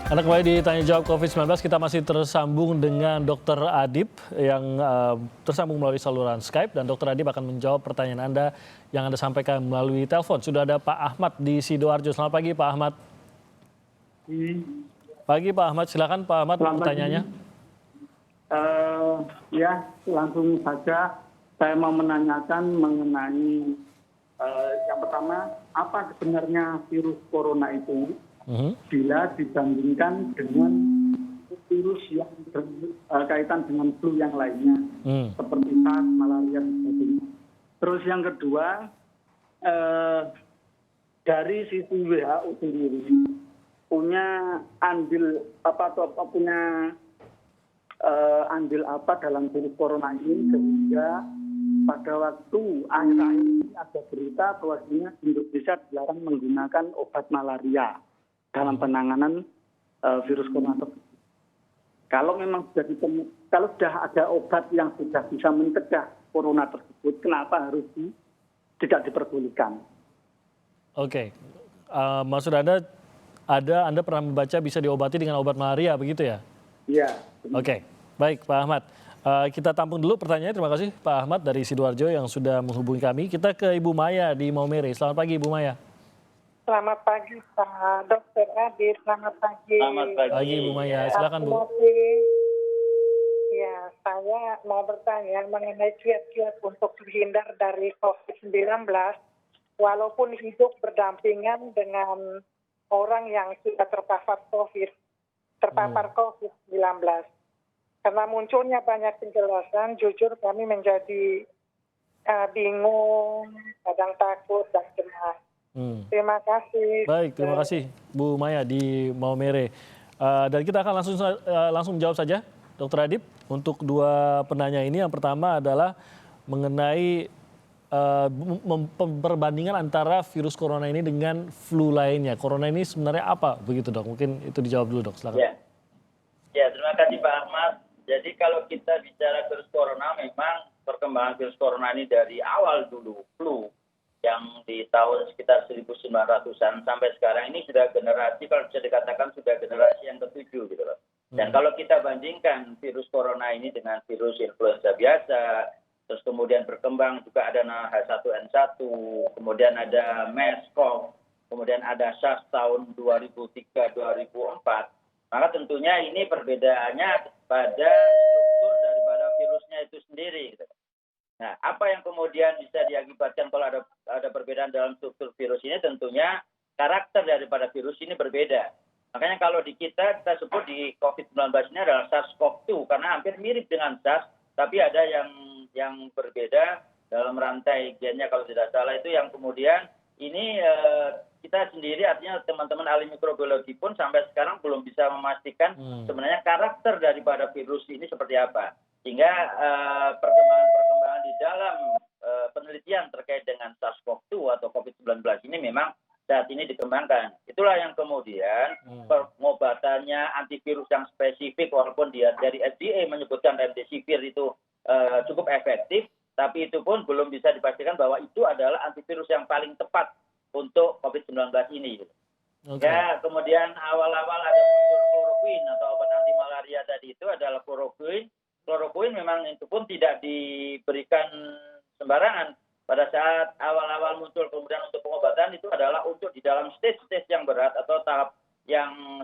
Anda kembali di Tanya Jawab COVID-19, kita masih tersambung dengan Dr. Adib yang tersambung melalui saluran Skype, dan Dr. Adib akan menjawab pertanyaan Anda yang Anda sampaikan melalui telepon. Sudah ada Pak Ahmad di Sidoarjo. Selamat pagi Pak Ahmad. Pagi Pak Ahmad, silakan Pak Ahmad pertanyaannya. Ya, langsung saja saya mau menanyakan mengenai yang pertama, apa sebenarnya virus corona itu? Bila dibandingkan dengan virus yang berkaitan dengan flu yang lainnya, seperti SARS, malaria, dan sebagainya. Terus yang kedua, dari sisi WHO sendiri punya andil apa dalam virus corona ini, sehingga pada waktu akhir-akhir ini ada berita bahwasanya Indonesia dilarang menggunakan obat malaria dalam penanganan virus corona tersebut. Kalau memang kalau sudah ada obat yang sudah bisa mencegah corona tersebut, kenapa harus tidak diperbolehkan? Oke, maksud Anda pernah membaca bisa diobati dengan obat malaria, begitu ya? Iya. Oke, baik Pak Ahmad. Kita tampung dulu pertanyaannya. Terima kasih Pak Ahmad dari Sidoarjo yang sudah menghubungi kami. Kita ke Ibu Maya di Maumere. Selamat pagi Ibu Maya. Selamat pagi Pak Dr. Adib, selamat pagi. Selamat pagi Ibu Maya, silakan Bu. Ya, saya mau bertanya mengenai kiat-kiat untuk terhindar dari COVID-19 walaupun hidup berdampingan dengan orang yang sudah terpapar COVID-19. Karena munculnya banyak penjelasan, jujur kami menjadi bingung, kadang takut dan cemas. Terima kasih. Baik, terima kasih Bu Maya di Maumere. Dan kita akan langsung menjawab saja, Dr. Adib, untuk dua penanya ini. Yang pertama adalah mengenai perbandingan antara virus corona ini dengan flu lainnya. Corona ini sebenarnya apa? Begitu Dok, mungkin itu dijawab dulu Dok, silakan. Ya, terima kasih Pak Ahmad. Jadi kalau kita bicara virus corona, memang perkembangan virus corona ini dari awal dulu flu, yang di tahun sekitar 1900-an sampai sekarang ini sudah generasi, kalau bisa dikatakan sudah generasi yang ketujuh gitu loh. Dan kalau kita bandingkan virus corona ini dengan virus influenza biasa, terus kemudian berkembang juga ada H1N1, kemudian ada MERS-CoV, kemudian ada SARS tahun 2003-2004, maka tentunya ini perbedaannya pada struktur daripada virusnya itu sendiri gitu. Nah, apa yang kemudian bisa diakibatkan kalau ada perbedaan dalam struktur virus ini? Tentunya karakter daripada virus ini berbeda. Makanya kalau di kita sebut di COVID-19 ini adalah SARS-CoV-2 karena hampir mirip dengan SARS, tapi ada yang berbeda dalam rantai gennya kalau tidak salah, itu yang kemudian ini kita sendiri, artinya teman-teman ahli mikrobiologi pun sampai sekarang belum bisa memastikan sebenarnya karakter daripada virus ini seperti apa. Sehingga perkembangan di dalam penelitian terkait dengan SARS-CoV-2 atau COVID-19 ini memang saat ini dikembangkan. Itulah yang kemudian pengobatannya antivirus yang spesifik, walaupun dia dari FDA menyebutkan remdesivir itu cukup efektif, tapi itu pun belum bisa dipastikan bahwa itu adalah antivirus yang paling tepat untuk COVID-19 ini. Okay. Ya, kemudian awal-awal ada muncul kloroquine atau obat anti malaria tadi, itu adalah kloroquine. Kloroquine memang itu pun tidak diberikan sembarangan. Pada saat awal-awal muncul kemudian untuk pengobatan itu adalah untuk di dalam stage yang berat atau tahap yang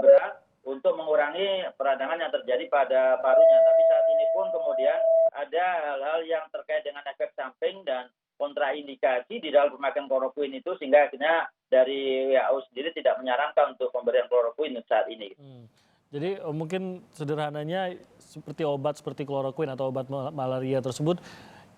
berat untuk mengurangi peradangan yang terjadi pada parunya. Tapi saat ini pun kemudian ada hal-hal yang terkait dengan efek samping dan kontraindikasi di dalam pemakaian kloroquine itu, sehingga akhirnya dari WHO sendiri tidak menyarankan untuk pemberian kloroquine saat ini. Jadi mungkin sederhananya seperti obat seperti kloroquine atau obat malaria tersebut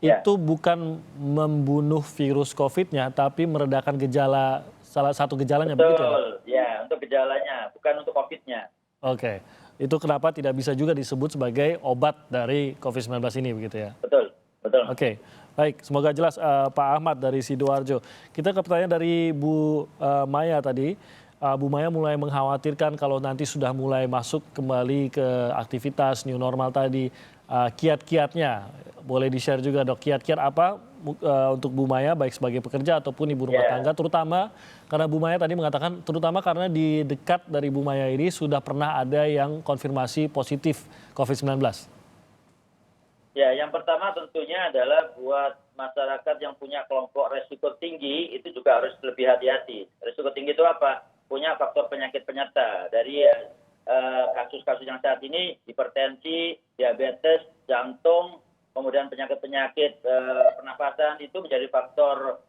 itu bukan membunuh virus COVID-nya, tapi meredakan gejala, salah satu gejalanya. Betul, begitu ya? Ya, untuk gejalanya, bukan untuk COVID-nya. Oke, itu kenapa tidak bisa juga disebut sebagai obat dari COVID-19 ini, begitu ya? Betul. Oke, baik, semoga jelas Pak Ahmad dari Sidoarjo. Kita ke pertanyaan dari Bu Maya tadi. Bu Maya mulai mengkhawatirkan kalau nanti sudah mulai masuk kembali ke aktivitas new normal tadi, kiat-kiatnya. Boleh di-share juga dok, kiat-kiat apa untuk Bu Maya baik sebagai pekerja ataupun ibu rumah tangga, terutama karena Bu Maya tadi mengatakan terutama karena di dekat dari Bu Maya ini sudah pernah ada yang konfirmasi positif COVID-19. Ya, yang pertama tentunya adalah buat masyarakat yang punya kelompok resiko tinggi itu juga harus lebih hati-hati. Resiko tinggi itu apa? Punya faktor penyakit penyerta dari kasus-kasus yang saat ini, hipertensi, diabetes, jantung, kemudian penyakit-penyakit pernafasan itu menjadi faktor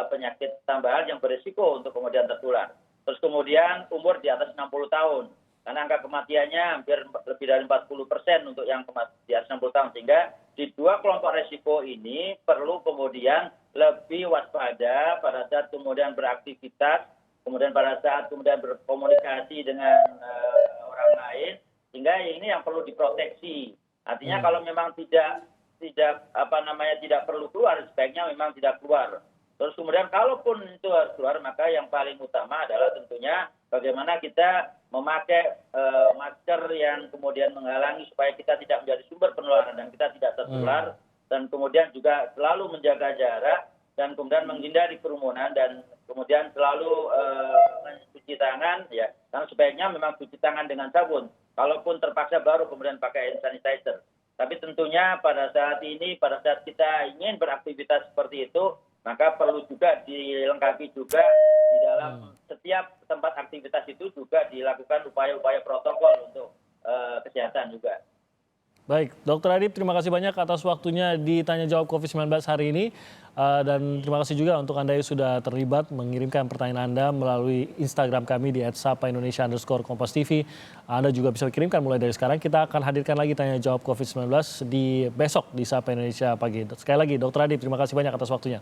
penyakit tambahan yang berisiko untuk kemudian tertular. Terus kemudian umur di atas 60 tahun. Karena angka kematiannya hampir lebih dari 40% untuk yang di atas 60 tahun. Sehingga di dua kelompok resiko ini perlu kemudian lebih waspada pada saat kemudian beraktivitas, kemudian pada saat kemudian berkomunikasi dengan orang lain. Sehingga ini yang perlu diproteksi. Artinya kalau memang tidak perlu keluar, sebaiknya memang tidak keluar. Terus kemudian kalaupun itu harus keluar, maka yang paling utama adalah tentunya bagaimana kita memakai masker yang kemudian menghalangi supaya kita tidak menjadi sumber penularan dan kita tidak tertular, dan kemudian juga selalu menjaga jarak dan kemudian menghindari kerumunan dan kemudian selalu mencuci tangan, ya, karena sebaiknya memang cuci tangan dengan sabun. Kalaupun terpaksa baru kemudian pakai hand sanitizer. Tapi tentunya pada saat ini, pada saat kita ingin beraktivitas seperti itu, maka perlu juga dilengkapi juga di dalam setiap tempat aktivitas itu juga dilakukan upaya-upaya protokol untuk kesehatan juga. Baik, Dr. Adip, terima kasih banyak atas waktunya di Tanya Jawab COVID-19 hari ini. Dan terima kasih juga untuk Anda yang sudah terlibat mengirimkan pertanyaan Anda melalui Instagram kami di @sapa_Indonesia_Kompas TV. Anda juga bisa kirimkan mulai dari sekarang. Kita akan hadirkan lagi Tanya Jawab COVID-19 di besok di Sapa Indonesia Pagi. Sekali lagi, Dr. Adip, terima kasih banyak atas waktunya.